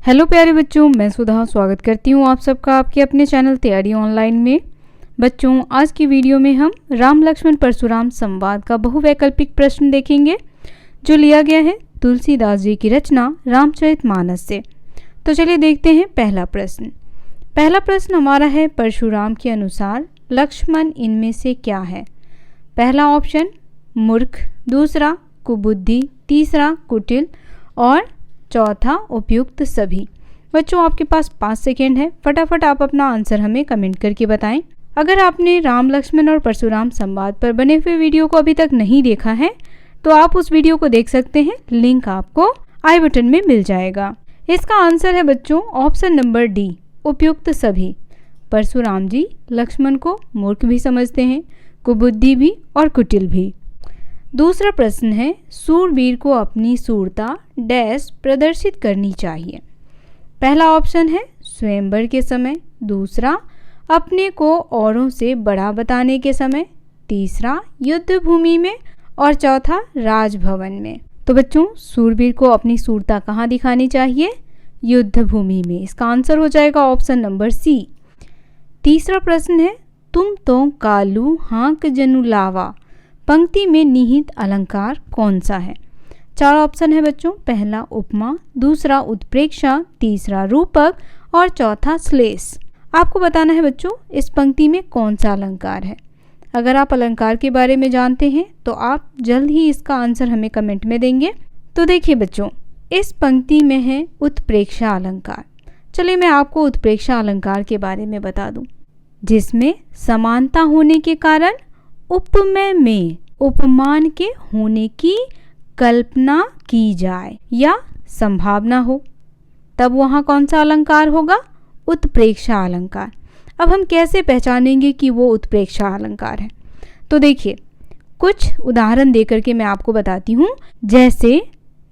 Hello प्यारे बच्चों, मैं सुधा स्वागत करती हूँ आप सबका आपके अपने चैनल तैयारी ऑनलाइन में। बच्चों, आज की वीडियो में हम राम लक्ष्मण परशुराम संवाद का बहुवैकल्पिक प्रश्न देखेंगे जो लिया गया है तुलसीदास जी की रचना रामचरितमानस से। तो चलिए देखते हैं पहला प्रश्न। पहला प्रश्न हमारा है, परशुराम के अनुसार लक्ष्मण इनमें से क्या है? पहला ऑप्शन मूर्ख, दूसरा कुबुद्धि, तीसरा कुटिल और चौथा उपयुक्त सभी। बच्चों, आपके पास 5 सेकेंड है, फटाफट आप अपना आंसर हमें कमेंट करके बताएं। अगर आपने राम लक्ष्मण और परशुराम संवाद पर बने हुए वीडियो को अभी तक नहीं देखा है तो आप उस वीडियो को देख सकते हैं, लिंक आपको आई बटन में मिल जाएगा। इसका आंसर है बच्चों ऑप्शन नंबर डी, उपयुक्त सभी। परशुराम जी लक्ष्मण को मूर्ख भी समझते हैं, कुबुद्धि भी और कुटिल भी। दूसरा प्रश्न है, सूरवीर को अपनी सूरता डैश प्रदर्शित करनी चाहिए। पहला ऑप्शन है स्वयंवर के समय, दूसरा अपने को औरों से बड़ा बताने के समय, तीसरा युद्ध भूमि में और चौथा राजभवन में। तो बच्चों, सूरवीर को अपनी सूरता कहाँ दिखानी चाहिए? युद्ध भूमि में। इसका आंसर हो जाएगा ऑप्शन नंबर सी। तीसरा प्रश्न है, तुम तो कालू हाँक जनु लावा, पंक्ति में निहित अलंकार कौन सा है? 4 ऑप्शन है बच्चों। पहला उपमा, दूसरा उत्प्रेक्षा, तीसरा रूपक और चौथा श्लेष। आपको बताना है बच्चों इस पंक्ति में कौन सा अलंकार है। अगर आप अलंकार के बारे में जानते हैं तो आप जल्द ही इसका आंसर हमें कमेंट में देंगे। तो देखिए बच्चों, इस पंक्ति में है उत्प्रेक्षा अलंकार। चलिए मैं आपको उत्प्रेक्षा अलंकार के बारे में बता दूं, जिसमें समानता होने के कारण उपमेय में उपमान के होने की कल्पना की जाए या संभावना हो, तब वहाँ कौन सा अलंकार होगा? उत्प्रेक्षा अलंकार। अब हम कैसे पहचानेंगे कि वो उत्प्रेक्षा अलंकार है? तो देखिए, कुछ उदाहरण देकर के मैं आपको बताती हूँ। जैसे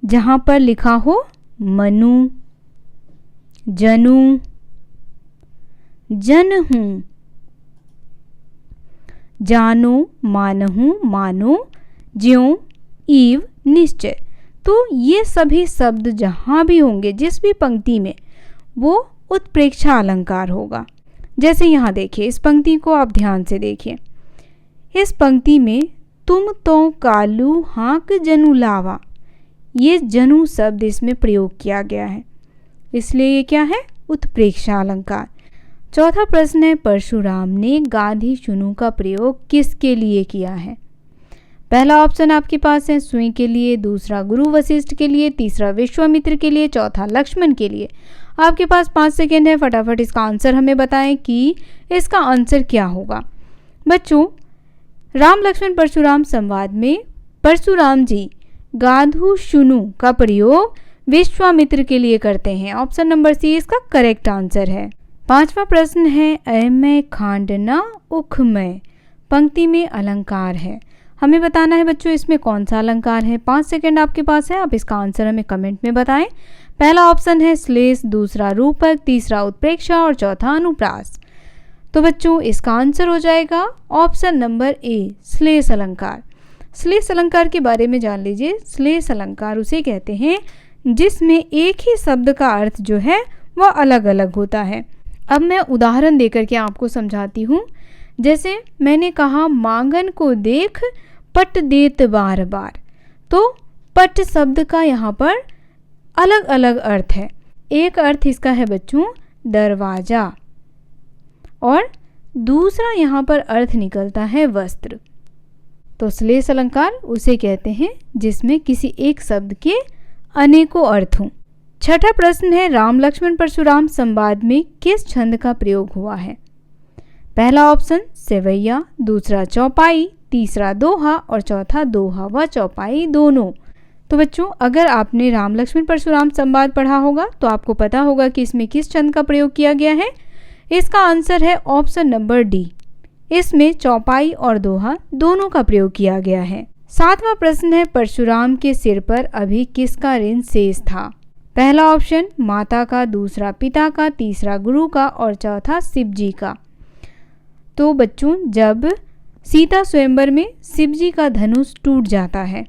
जहाँ पर लिखा हो मनु, जनु, जन हूँ, जानो, मानहूँ, मानो, ज्यों, ईव, निश्चय, तो ये सभी शब्द जहाँ भी होंगे जिस भी पंक्ति में, वो उत्प्रेक्षा अलंकार होगा। जैसे यहाँ देखिए, इस पंक्ति को आप ध्यान से देखिए। इस पंक्ति में तुम तो कालू हाँक जनु लावा, ये जनु शब्द इसमें प्रयोग किया गया है, इसलिए ये क्या है? उत्प्रेक्षा अलंकार। चौथा प्रश्न है, परशुराम ने गाधी चुनु का प्रयोग किसके लिए किया है? पहला ऑप्शन आपके पास है स्वयं के लिए, दूसरा गुरु वशिष्ठ के लिए, तीसरा विश्वामित्र के लिए, चौथा लक्ष्मण के लिए। आपके पास 5 सेकेंड है, फटाफट इसका आंसर हमें बताएं कि इसका आंसर क्या होगा। बच्चों, राम लक्ष्मण परशुराम संवाद में परशुराम जी गाधु शुनु का प्रयोग विश्वामित्र के लिए करते हैं। ऑप्शन नंबर सी इसका करेक्ट आंसर है। 5वां प्रश्न है, अयमय खांड न उखमय, पंक्ति में अलंकार है। हमें बताना है बच्चों इसमें कौन सा अलंकार है। 5 सेकेंड आपके पास है, आप इसका आंसर हमें कमेंट में बताएं। पहला ऑप्शन है श्लेष, दूसरा रूपक, तीसरा उत्प्रेक्षा और चौथा अनुप्रास। तो बच्चों इसका आंसर हो जाएगा ऑप्शन नंबर ए, श्लेष अलंकार। श्लेष अलंकार के बारे में जान लीजिए। श्लेष अलंकार उसे कहते हैं जिसमें एक ही शब्द का अर्थ जो है वह अलग अलग होता है। अब मैं उदाहरण देकर के आपको समझाती हूँ। जैसे मैंने कहा, मांगन को देख पट देत बार बार, तो पट शब्द का यहाँ पर अलग अलग अर्थ है। एक अर्थ इसका है बच्चों दरवाजा, और दूसरा यहाँ पर अर्थ निकलता है वस्त्र। तो श्लेष अलंकार उसे कहते हैं जिसमें किसी एक शब्द के अनेकों अर्थ हों। छठा प्रश्न है, राम लक्ष्मण परशुराम संवाद में किस छंद का प्रयोग हुआ है? पहला ऑप्शन सेवैया, दूसरा चौपाई, तीसरा दोहा और चौथा दोहा व चौपाई दोनों। तो बच्चों, अगर आपने राम लक्ष्मण परशुराम संवाद पढ़ा होगा तो आपको पता होगा कि इसमें किस छंद का प्रयोग किया गया है। इसका आंसर है ऑप्शन नंबर डी, इसमें चौपाई और दोहा दोनों का प्रयोग किया गया है। 7वां प्रश्न है, परशुराम के सिर पर अभी किसका ऋण शेष था? पहला ऑप्शन माता का, दूसरा पिता का, तीसरा गुरु का और चौथा शिव जी का। तो बच्चों, जब सीता स्वयंवर में शिव जी का धनुष टूट जाता है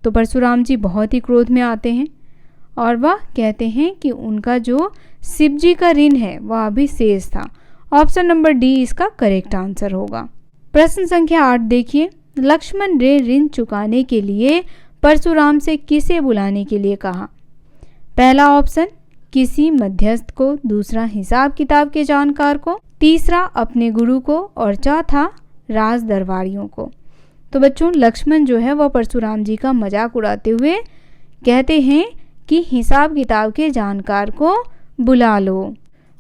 तो परशुराम जी बहुत ही क्रोध में आते हैं और वह कहते हैं कि उनका जो शिव जी का ऋण है वह अभी शेष था। ऑप्शन नंबर डी इसका करेक्ट आंसर होगा। प्रश्न संख्या 8 देखिए, लक्ष्मण ने ऋण चुकाने के लिए परशुराम से किसे बुलाने के लिए कहा? पहला ऑप्शन किसी मध्यस्थ को, दूसरा हिसाब किताब के जानकार को, तीसरा अपने गुरु को और चौथा राज दरबारियों को। तो बच्चों लक्ष्मण जो है वह परशुराम जी का मजाक उड़ाते हुए कहते हैं कि हिसाब किताब के जानकार को बुला लो।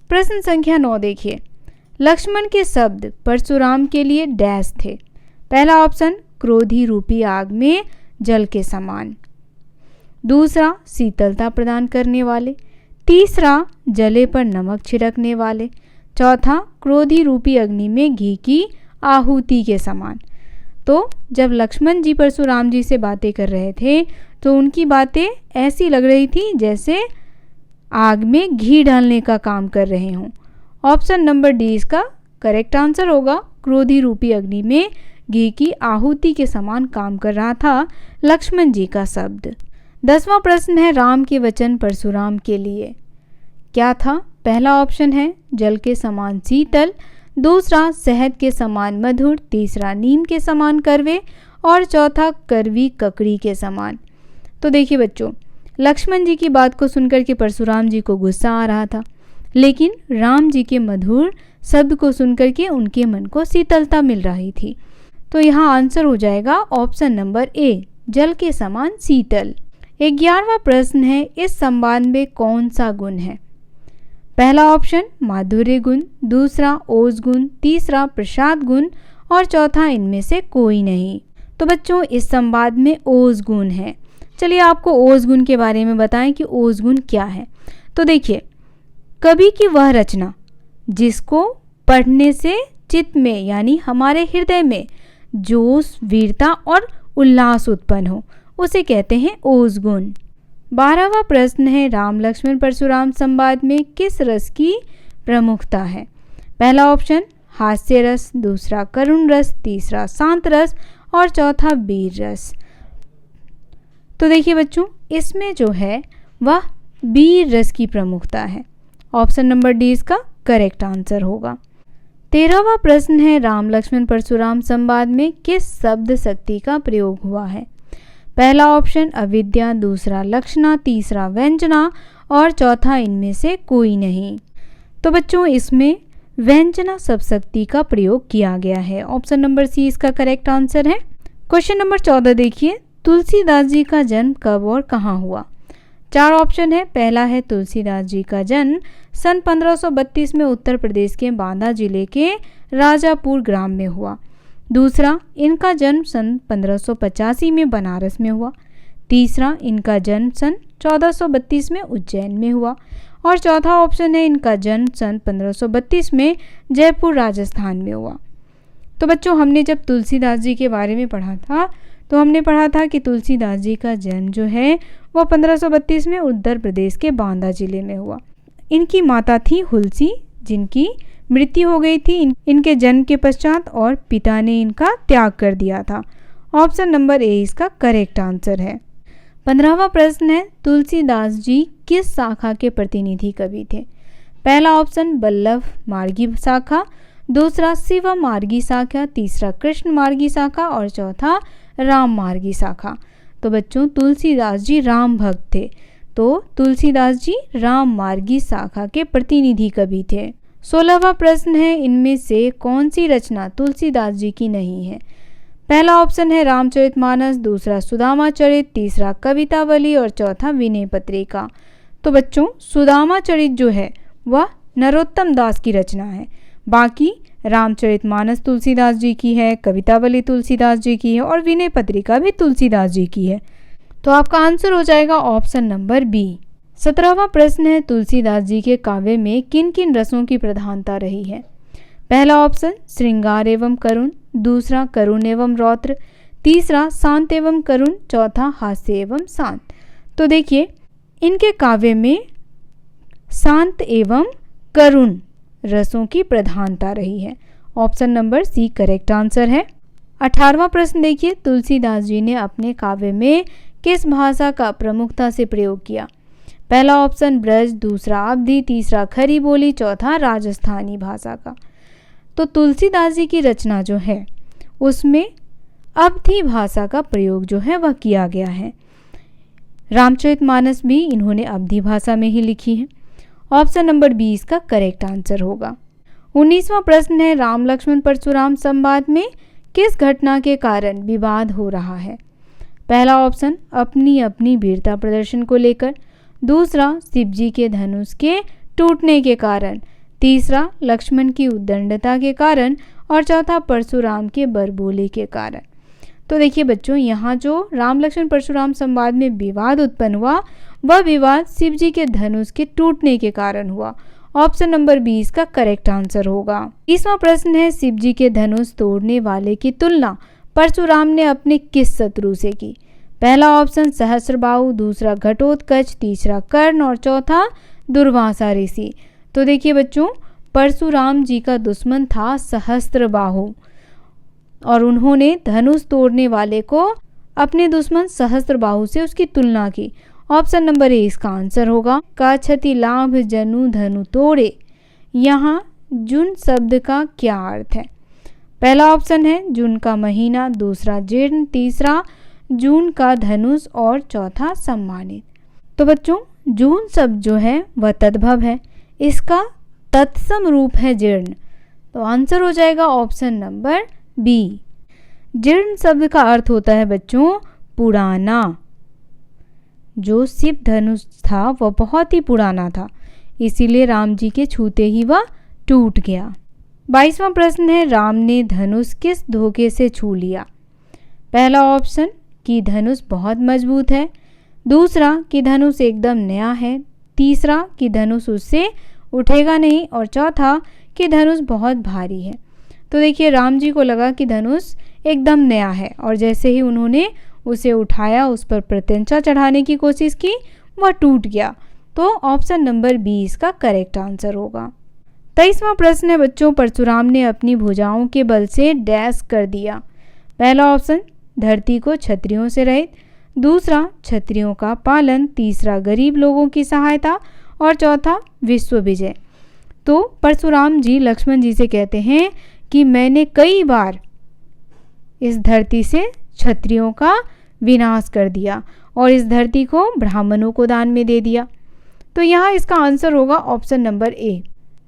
प्रश्न संख्या 9 देखिए, लक्ष्मण के शब्द परशुराम के लिए डैश थे। पहला ऑप्शन क्रोधी रूपी आग में जल के समान, दूसरा शीतलता प्रदान करने वाले, तीसरा जले पर नमक छिड़कने वाले, चौथा क्रोधी रूपी अग्नि में घी की आहुति के समान। तो जब लक्ष्मण जी परशुराम जी से बातें कर रहे थे तो उनकी बातें ऐसी लग रही थी जैसे आग में घी डालने का काम कर रहे हों। ऑप्शन नंबर डी इसका करेक्ट आंसर होगा। क्रोधी रूपी अग्नि में घी की आहुति के समान काम कर रहा था लक्ष्मण जी का शब्द। 10वां प्रश्न है, राम के वचन परशुराम के लिए क्या था? पहला ऑप्शन है जल के समान शीतल, दूसरा शहद के समान मधुर, तीसरा नीम के समान कड़वे और चौथा कड़वी ककड़ी के समान। तो देखिए बच्चों, लक्ष्मण जी की बात को सुनकर के परशुराम जी को गुस्सा आ रहा था, लेकिन राम जी के मधुर शब्द को सुनकर के उनके मन को शीतलता मिल रही थी। तो यहाँ आंसर हो जाएगा ऑप्शन नंबर ए, जल के समान शीतल। 11वां प्रश्न है, इस संवाद में कौन सा गुण है? पहला ऑप्शन माधुर्य गुण, दूसरा ओज गुण, तीसरा प्रसाद गुण और चौथा इनमें से कोई नहीं। तो बच्चों इस संवाद में ओज गुण है। चलिए आपको ओज गुण के बारे में बताएं कि ओज गुण क्या है। तो देखिए, कवि की वह रचना जिसको पढ़ने से चित्त में यानी हमारे हृदय में जोश, वीरता और उल्लास उत्पन्न हो, उसे कहते हैं ओज गुण। 12वां प्रश्न है, राम लक्ष्मण परशुराम संवाद में किस रस की प्रमुखता है? पहला ऑप्शन हास्य रस, दूसरा करुण रस, तीसरा शांत रस और चौथा वीर रस। तो देखिए बच्चों, इसमें जो है वह वीर रस की प्रमुखता है। ऑप्शन नंबर डी इसका करेक्ट आंसर होगा। 13वां प्रश्न है, राम लक्ष्मण परशुराम संवाद में किस शब्द शक्ति का प्रयोग हुआ है? पहला ऑप्शन अविद्या, दूसरा लक्षणा, तीसरा व्यंजना और चौथा इनमें से कोई नहीं। तो बच्चों इसमें व्यंजना शब्द शक्ति का प्रयोग किया गया है। ऑप्शन नंबर सी इसका करेक्ट आंसर है। क्वेश्चन नंबर 14 देखिए, तुलसीदास जी का जन्म कब और कहाँ हुआ? 4 ऑप्शन है। पहला है तुलसीदास जी का जन्म सन 1532 में उत्तर प्रदेश के बांदा जिले के राजापुर ग्राम में हुआ। दूसरा, इनका जन्म सन 1585 में बनारस में हुआ। तीसरा, इनका जन्म सन 1432 में उज्जैन में हुआ और चौथा ऑप्शन है इनका जन्म सन 1532 में जयपुर राजस्थान में हुआ। तो बच्चों हमने जब तुलसीदास जी के बारे में पढ़ा था तो हमने पढ़ा था कि तुलसीदास जी का जन्म जो है वह 1532 में उत्तर प्रदेश के बांदा जिले में हुआ। इनकी माता थी हुलसी, जिनकी मृत्यु हो गई थी इनके जन्म के पश्चात और पिता ने इनका त्याग कर दिया था। ऑप्शन नंबर ए इसका करेक्ट आंसर है। 15वां प्रश्न है, तुलसीदास जी किस शाखा के प्रतिनिधि कवि थे? पहला ऑप्शन वल्लभ मार्गी शाखा, दूसरा शिव मार्गी शाखा, तीसरा कृष्ण मार्गी शाखा और चौथा राम मार्गी शाखा। तो बच्चों तुलसीदास जी राम भक्त थे, तो तुलसीदास जी राम मार्गी शाखा के प्रतिनिधि कवि थे। 16वां प्रश्न है, इनमें से कौन सी रचना तुलसीदास जी की नहीं है? पहला ऑप्शन है रामचरितमानस, दूसरा सुदामा चरित, तीसरा कवितावली और चौथा विनय पत्रिका। तो बच्चों सुदामा चरित जो है वह नरोत्तम दास की रचना है, बाकी रामचरितमानस तुलसीदास जी की है, कवितावली तुलसीदास जी की है और विनय पत्रिका भी तुलसीदास जी की है। तो आपका आंसर हो जाएगा ऑप्शन नंबर बी। 17वां प्रश्न है, तुलसीदास जी के काव्य में किन किन रसों की प्रधानता रही है? पहला ऑप्शन श्रृंगार एवं करुण, दूसरा करुण एवं रौद्र, तीसरा शांत एवं करुण, चौथा हास्य एवं शांत। तो देखिए इनके काव्य में शांत एवं करुण रसों की प्रधानता रही है। Option number C correct answer है। 18वां प्रश्न देखिए, तुलसीदास जी ने अपने काव्य में किस भाषा का प्रमुखता से प्रयोग किया? पहला ऑप्शन ब्रज, दूसरा अवधी, तीसरा खरी बोली, चौथा राजस्थानी भाषा का। तो तुलसीदास जी की रचना जो है उसमें अवधी भाषा का प्रयोग जो है वह किया गया है। रामचरितमानस भी इन्होंने अवधी भाषा में ही लिखी है। ऑप्शन नंबर 20 का करेक्ट आंसर होगा। 19वां प्रश्न है, राम लक्ष्मण परशुराम संवाद में किस घटना के कारण विवाद हो रहा है? पहला ऑप्शन अपनी अपनी वीरता प्रदर्शन को लेकर, दूसरा शिवजी के धनुष के टूटने के कारण, तीसरा लक्ष्मण की उद्दंडता के कारण और चौथा परशुराम के बरबोले के कारण। तो देखिए बच्चों, यहाँ जो राम लक्ष्मण परशुराम संवाद में विवाद उत्पन्न हुआ वह विवाद शिवजी के धनुष के टूटने के कारण हुआ। ऑप्शन नंबर 20 का करेक्ट आंसर होगा। 30वां प्रश्न है, शिवजी के धनुष तोड़ने वाले की तुलना परशुराम ने अपने किस शत्रु से की? पहला ऑप्शन सहस्त्रबाहु, दूसरा घटोत्कच, तीसरा कर्ण और चौथा दुर्वासा ऋषि। तो देखिए बच्चों, परशुराम जी का दुश्मन था सहस्त्रबाहु और उन्होंने धनुष तोड़ने वाले को अपने दुश्मन सहस्त्रबाहु से उसकी तुलना की। ऑप्शन नंबर 1 इसका आंसर होगा। का क्षति लाभ जनु धनु तोड़े, यहाँ जून शब्द का क्या अर्थ है? पहला ऑप्शन है जून का महीना, दूसरा जीर्ण, तीसरा जून का धनुष और चौथा सम्मानित। तो बच्चों, जून शब्द जो है वह तद्भव है, इसका तत्सम रूप है जीर्ण। तो आंसर हो जाएगा ऑप्शन नंबर बी। जीर्ण शब्द का अर्थ होता है बच्चों पुराना। जो शिव धनुष था वह बहुत ही पुराना था, इसीलिए राम जी के छूते ही वह टूट गया। 22वां प्रश्न है, राम ने धनुष किस धोखे से छू लिया? पहला ऑप्शन कि धनुष बहुत मजबूत है, दूसरा कि धनुष एकदम नया है, तीसरा कि धनुष उससे उठेगा नहीं और चौथा कि धनुष बहुत भारी है। तो देखिए, राम जी को लगा कि धनुष एकदम नया है और जैसे ही उन्होंने उसे उठाया, उस पर प्रत्यंचा चढ़ाने की कोशिश की, वह टूट गया। तो ऑप्शन नंबर 20 का करेक्ट आंसर होगा। 23वां प्रश्न है बच्चों, परशुराम ने अपनी भुजाओं के बल से डैश कर दिया। पहला ऑप्शन धरती को क्षत्रियों से रहित, दूसरा क्षत्रियों का पालन, तीसरा गरीब लोगों की सहायता और चौथा विश्व विजय। तो परशुराम जी लक्ष्मण जी से कहते हैं कि मैंने कई बार इस धरती से क्षत्रियों का विनाश कर दिया और इस धरती को ब्राह्मणों को दान में दे दिया। तो यहाँ इसका आंसर होगा ऑप्शन नंबर ए।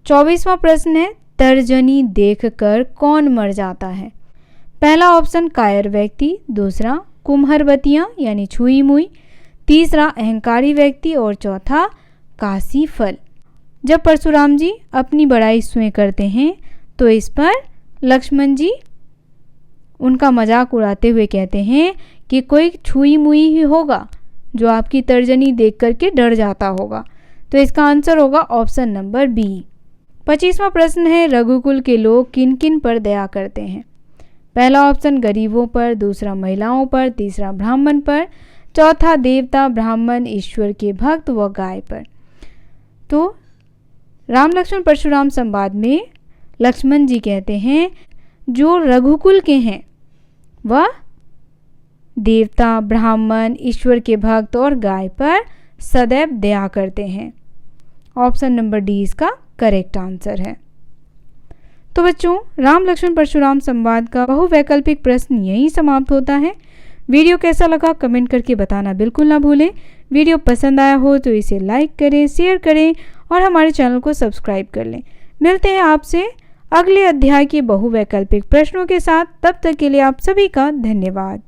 24वां प्रश्न है, तर्जनी देखकर कौन मर जाता है? पहला ऑप्शन कायर व्यक्ति, दूसरा कुम्हरवतियाँ यानी छुई मुई, तीसरा अहंकारी व्यक्ति और चौथा काशी फल। जब परशुराम जी अपनी बड़ाई स्वयं करते हैं तो इस पर लक्ष्मण जी उनका मजाक उड़ाते हुए कहते हैं कि कोई छुई मुई ही होगा जो आपकी तर्जनी देख करके डर जाता होगा। तो इसका आंसर होगा ऑप्शन नंबर बी। 25वां प्रश्न है, रघुकुल के लोग किन किन पर दया करते हैं? पहला ऑप्शन गरीबों पर, दूसरा महिलाओं पर, तीसरा ब्राह्मण पर, चौथा देवता, ब्राह्मण, ईश्वर के भक्त व गाय पर। तो राम लक्ष्मण परशुराम संवाद में लक्ष्मण जी कहते हैं जो रघुकुल के हैं वह देवता, ब्राह्मण, ईश्वर के भक्त और गाय पर सदैव दया करते हैं। ऑप्शन नंबर डी इसका करेक्ट आंसर है। तो बच्चों, राम लक्ष्मण परशुराम संवाद का बहुवैकल्पिक प्रश्न यहीं समाप्त होता है। वीडियो कैसा लगा कमेंट करके बताना बिल्कुल ना भूलें। वीडियो पसंद आया हो तो इसे लाइक करें, शेयर करें और हमारे चैनल को सब्सक्राइब कर लें। मिलते हैं आपसे अगले अध्याय के बहुवैकल्पिक प्रश्नों के साथ। तब तक के लिए आप सभी का धन्यवाद।